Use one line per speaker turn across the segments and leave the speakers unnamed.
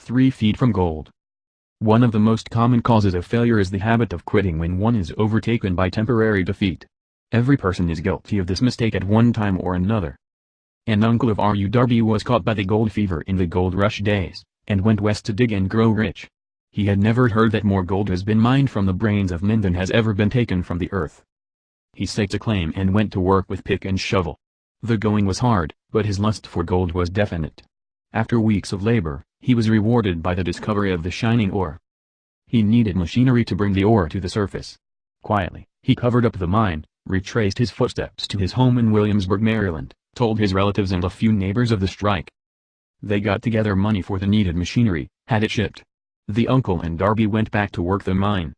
3 feet from gold. One of the most common causes of failure is the habit of quitting when one is overtaken by temporary defeat. Every person is guilty of this mistake at one time or another. An uncle of R.U. Darby was caught by the gold fever in the gold rush days, and went west to dig and grow rich. He had never heard that more gold has been mined from the brains of men than has ever been taken from the earth. He staked a claim and went to work with pick and shovel. The going was hard, but his lust for gold was definite. After weeks of labor, he was rewarded by the discovery of the shining ore. He needed machinery to bring the ore to the surface. Quietly, he covered up the mine, retraced his footsteps to his home in Williamsburg, Maryland, told his relatives and a few neighbors of the strike. They got together money for the needed machinery, had it shipped. The uncle and Darby went back to work the mine.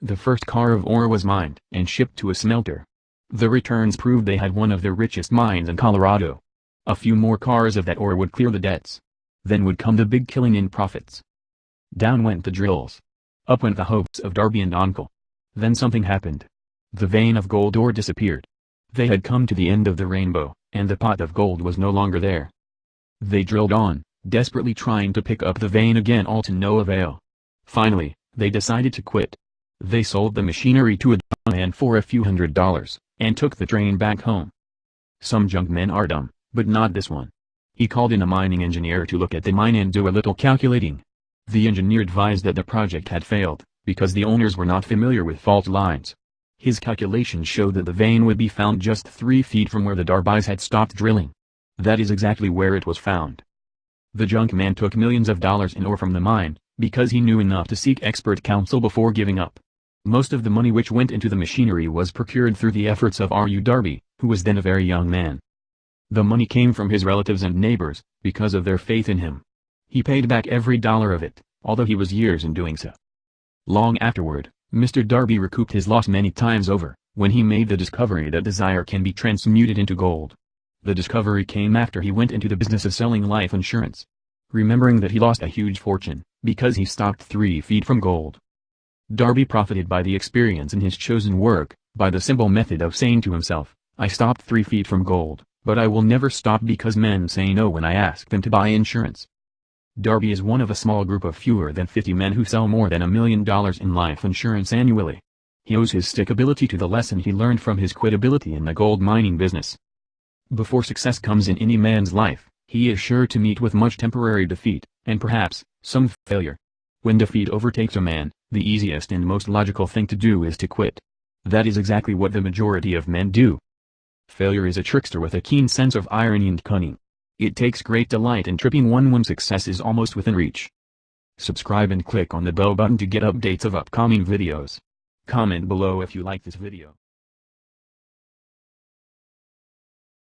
The first car of ore was mined and shipped to a smelter. The returns proved they had one of the richest mines in Colorado. A few more cars of that ore would clear the debts. Then would come the big killing in profits. Down went the drills. Up went the hopes of Darby and uncle. Then something happened. The vein of gold ore disappeared. They had come to the end of the rainbow, and the pot of gold was no longer there. They drilled on, desperately trying to pick up the vein again, all to no avail. Finally, they decided to quit. They sold the machinery to a dumb man for a few $100s, and took the train back home. Some junk men are dumb, but not this one. He called in a mining engineer to look at the mine and do a little calculating. The engineer advised that the project had failed, because the owners were not familiar with fault lines. His calculations showed that the vein would be found just 3 feet from where the Darbys had stopped drilling. That is exactly where it was found. The junk man took millions of dollars in ore from the mine, because he knew enough to seek expert counsel before giving up. Most of the money which went into the machinery was procured through the efforts of R.U. Darby, who was then a very young man. The money came from his relatives and neighbors, because of their faith in him. He paid back every dollar of it, although he was years in doing so. Long afterward, Mr. Darby recouped his loss many times over, when he made the discovery that desire can be transmuted into gold. The discovery came after he went into the business of selling life insurance. Remembering that he lost a huge fortune, because he stopped 3 feet from gold. Darby profited by the experience in his chosen work, by the simple method of saying to himself, I stopped 3 feet from gold, but I will never stop because men say no when I ask them to buy insurance. Darby is one of a small group of fewer than 50 men who sell more than $1 million in life insurance annually. He owes his stickability to the lesson he learned from his quitability in the gold mining business. Before success comes in any man's life, he is sure to meet with much temporary defeat, and perhaps, some failure. When defeat overtakes a man, the easiest and most logical thing to do is to quit. That is exactly what the majority of men do. Failure is a trickster with a keen sense of irony and cunning. It takes great delight in tripping one when success is almost within reach. Subscribe and click on the bell button to get updates of upcoming videos. Comment below if you like this video.